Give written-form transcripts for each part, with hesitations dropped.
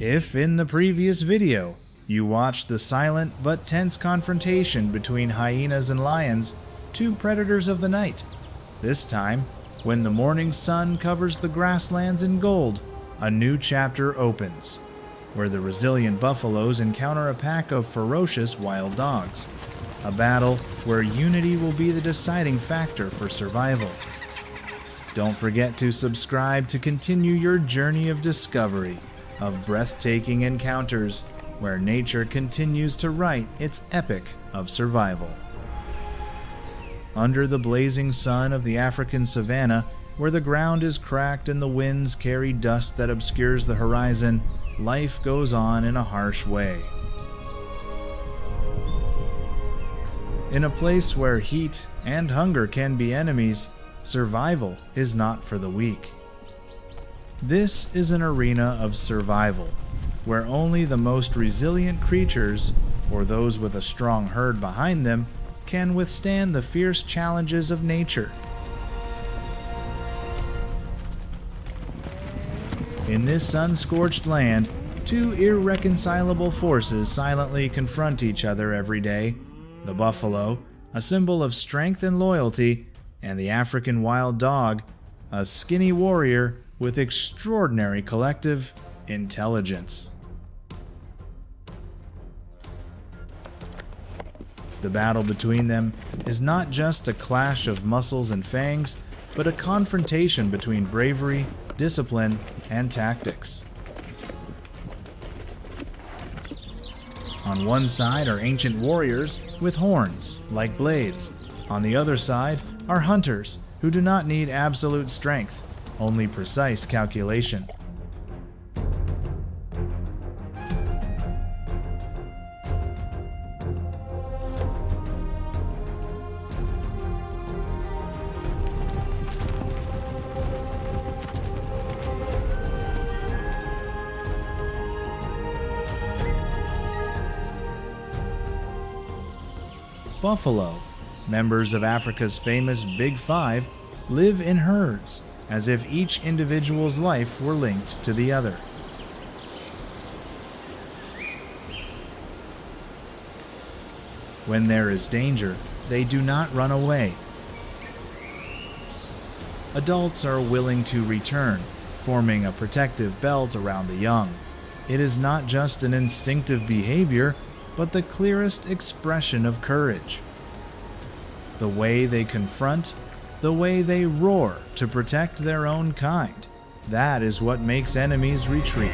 If in the previous video you watched the silent but tense confrontation between hyenas and lions, two predators of the night, this time, when the morning sun covers the grasslands in gold, a new chapter opens, where the resilient buffaloes encounter a pack of ferocious wild dogs, a battle where unity will be the deciding factor for survival. Don't forget to subscribe to continue your journey of discovery, of breathtaking encounters where nature continues to write its epic of survival. Under the blazing sun of the African savannah, where the ground is cracked and the winds carry dust that obscures the horizon, life goes on in a harsh way. In a place where heat and hunger can be enemies, survival is not for the weak. This is an arena of survival, where only the most resilient creatures, or those with a strong herd behind them, can withstand the fierce challenges of nature. In this sun-scorched land, two irreconcilable forces silently confront each other every day: the buffalo, a symbol of strength and loyalty, and the African wild dog, a skinny warrior with extraordinary collective intelligence. The battle between them is not just a clash of muscles and fangs, but a confrontation between bravery, discipline, and tactics. On one side are ancient warriors with horns, like blades. On the other side are hunters who do not need absolute strength, only precise calculation. Buffalo, members of Africa's famous Big Five, live in herds, as if each individual's life were linked to the other. When there is danger, they do not run away. Adults are willing to return, forming a protective belt around the young. It is not just an instinctive behavior, but the clearest expression of courage. The way they confront, the way they roar to protect their own kind, that is what makes enemies retreat.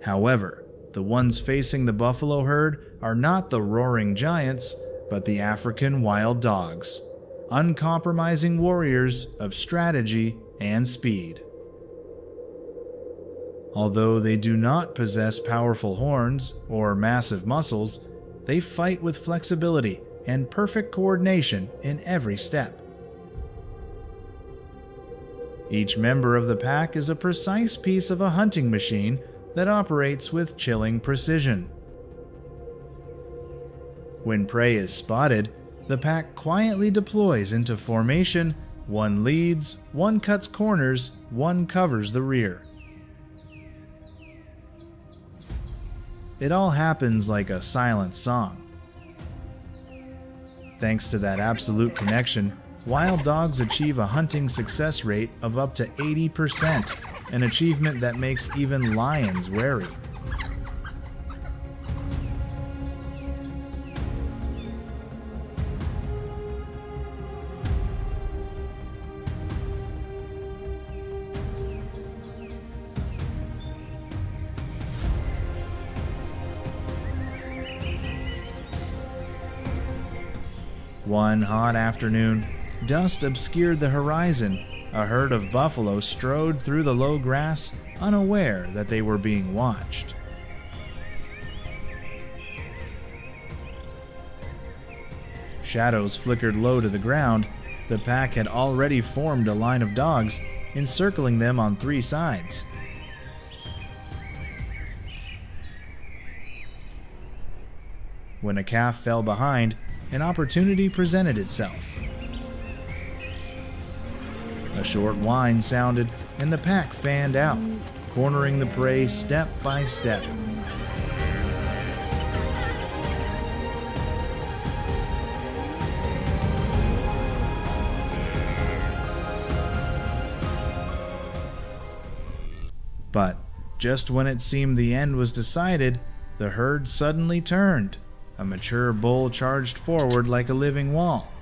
However, the ones facing the buffalo herd are not the roaring giants, but the African wild dogs, uncompromising warriors of strategy and speed. Although they do not possess powerful horns or massive muscles, they fight with flexibility and perfect coordination in every step. Each member of the pack is a precise piece of a hunting machine that operates with chilling precision. When prey is spotted, the pack quietly deploys into formation. One leads, one cuts corners, one covers the rear. It all happens like a silent song. Thanks to that absolute connection, wild dogs achieve a hunting success rate of up to 80%, an achievement that makes even lions wary. One hot afternoon, dust obscured the horizon. A herd of buffalo strode through the low grass, unaware that they were being watched. Shadows flickered low to the ground, the pack had already formed a line of dogs, encircling them on 3 sides. When a calf fell behind, an opportunity presented itself. A short whine sounded, and the pack fanned out, cornering the prey step by step. But just when it seemed the end was decided, the herd suddenly turned. A mature bull charged forward like a living wall.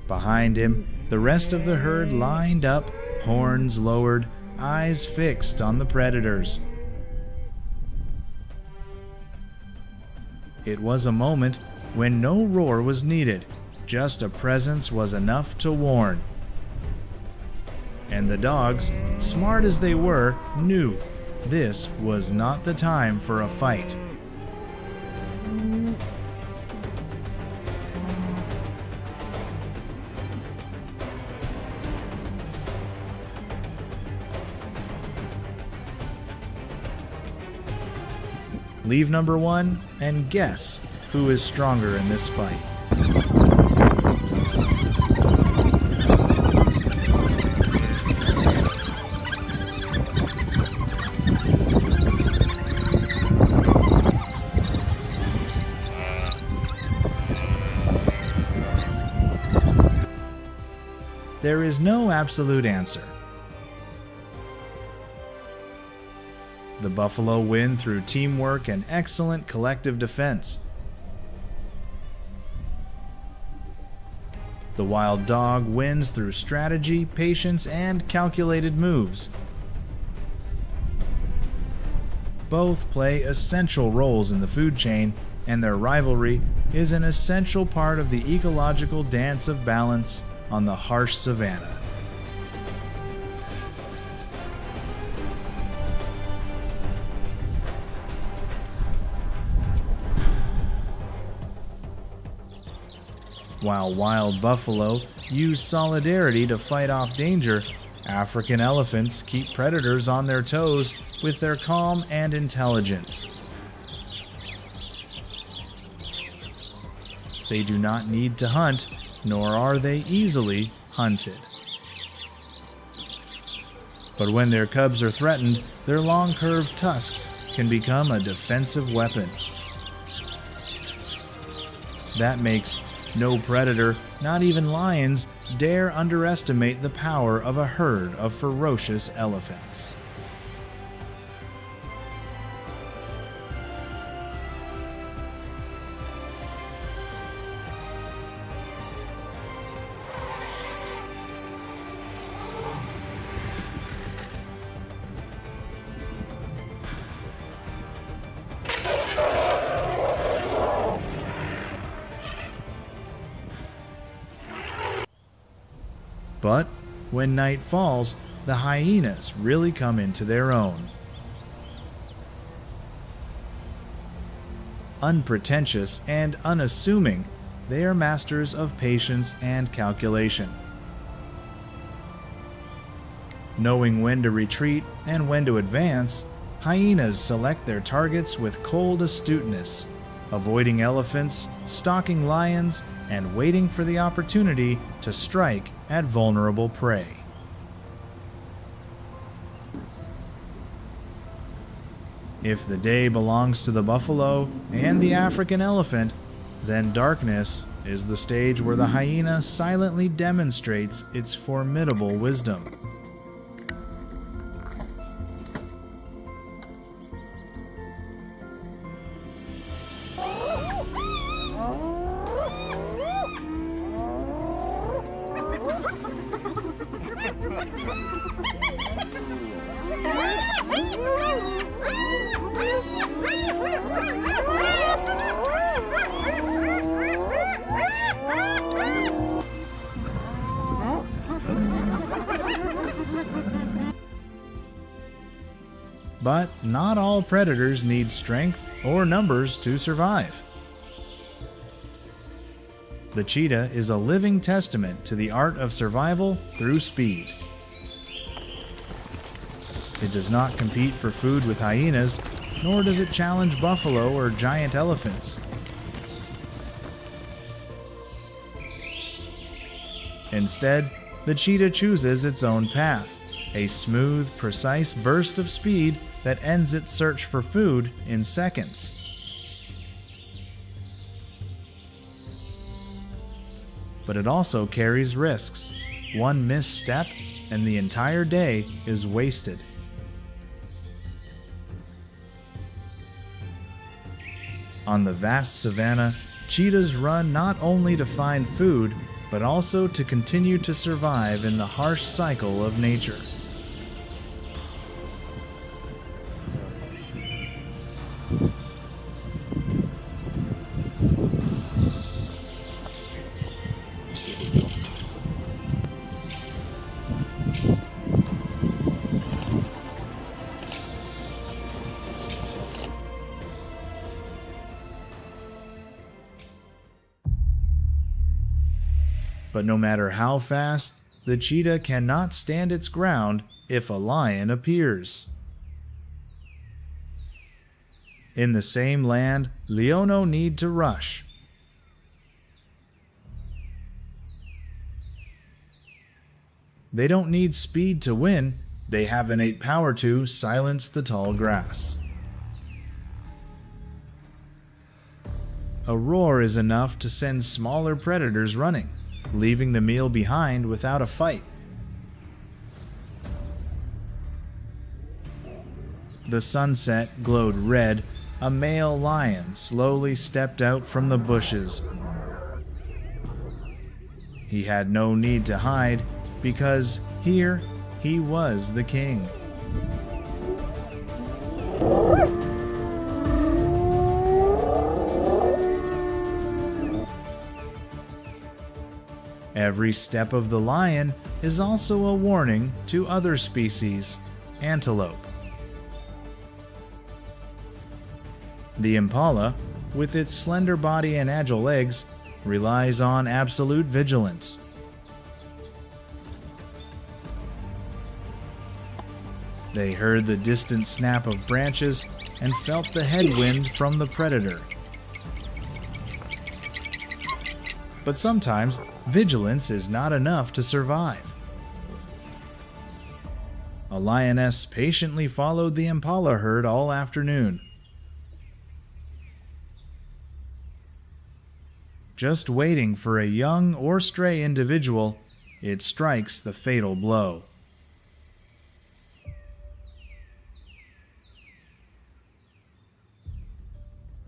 Behind him, the rest of the herd lined up, horns lowered, eyes fixed on the predators. It was a moment when no roar was needed, just a presence was enough to warn. And the dogs, smart as they were, knew this was not the time for a fight. Leave number 1 and guess who is stronger in this fight. There is no absolute answer. The buffalo win through teamwork and excellent collective defense. The wild dog wins through strategy, patience, and calculated moves. Both play essential roles in the food chain, and their rivalry is an essential part of the ecological dance of balance on the harsh savannah. While wild buffalo use solidarity to fight off danger, African elephants keep predators on their toes with their calm and intelligence. They do not need to hunt, nor are they easily hunted. But when their cubs are threatened, their long curved tusks can become a defensive weapon. That makes no predator, not even lions, dare underestimate the power of a herd of ferocious elephants. But when night falls, the hyenas really come into their own. Unpretentious and unassuming, they are masters of patience and calculation. Knowing when to retreat and when to advance, hyenas select their targets with cold astuteness, avoiding elephants, stalking lions, and waiting for the opportunity to strike at vulnerable prey. If the day belongs to the buffalo and the African elephant, then darkness is the stage where the hyena silently demonstrates its formidable wisdom. But not all predators need strength or numbers to survive. The cheetah is a living testament to the art of survival through speed. It does not compete for food with hyenas, nor does it challenge buffalo or giant elephants. Instead, the cheetah chooses its own path, a smooth, precise burst of speed that ends its search for food in seconds. But it also carries risks. One misstep, and the entire day is wasted. On the vast savannah, cheetahs run not only to find food, but also to continue to survive in the harsh cycle of nature. But no matter how fast, the cheetah cannot stand its ground if a lion appears. In the same land, Leono need to rush. They don't need speed to win, they have innate power to silence the tall grass. A roar is enough to send smaller predators running, leaving the meal behind without a fight. The sunset glowed red. A male lion slowly stepped out from the bushes. He had no need to hide, because here he was the king. Every step of the lion is also a warning to other species, antelope. The impala, with its slender body and agile legs, relies on absolute vigilance. They heard the distant snap of branches and felt the headwind from the predator. But sometimes, vigilance is not enough to survive. A lioness patiently followed the impala herd all afternoon. Just waiting for a young or stray individual, it strikes the fatal blow.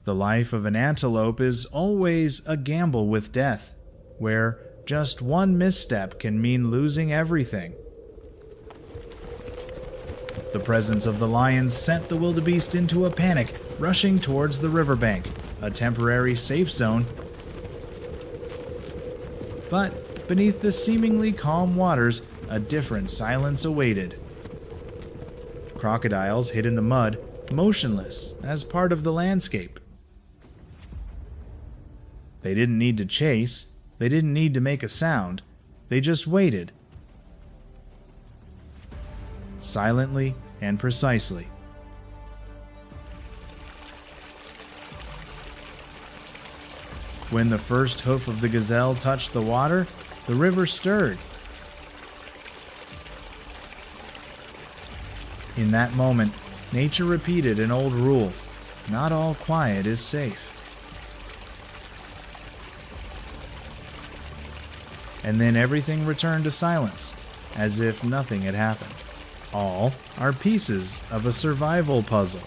The life of an antelope is always a gamble with death, where just one misstep can mean losing everything. The presence of the lions sent the wildebeest into a panic, rushing towards the riverbank, a temporary safe zone. But beneath the seemingly calm waters, a different silence awaited. Crocodiles hid in the mud, motionless as part of the landscape. They didn't need to chase, they didn't need to make a sound, they just waited. Silently and precisely. When the first hoof of the gazelle touched the water, the river stirred. In that moment, nature repeated an old rule: not all quiet is safe. And then everything returned to silence, as if nothing had happened. All are pieces of a survival puzzle,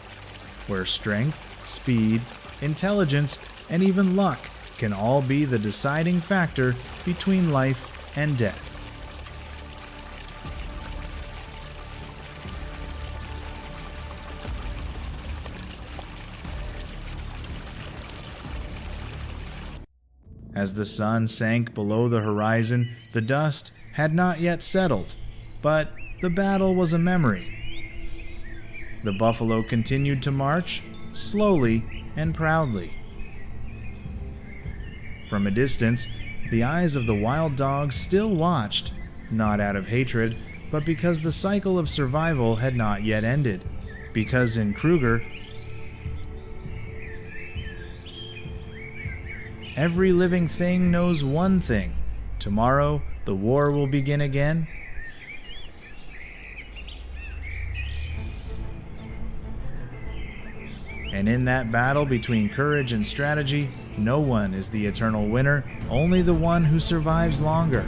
where strength, speed, intelligence, and even luck can all be the deciding factor between life and death. As the sun sank below the horizon, the dust had not yet settled, but the battle was a memory. The buffalo continued to march, slowly and proudly. From a distance, the eyes of the wild dogs still watched, not out of hatred, but because the cycle of survival had not yet ended. Because in Kruger, every living thing knows one thing: tomorrow the war will begin again. And in that battle between courage and strategy, no one is the eternal winner, only the one who survives longer.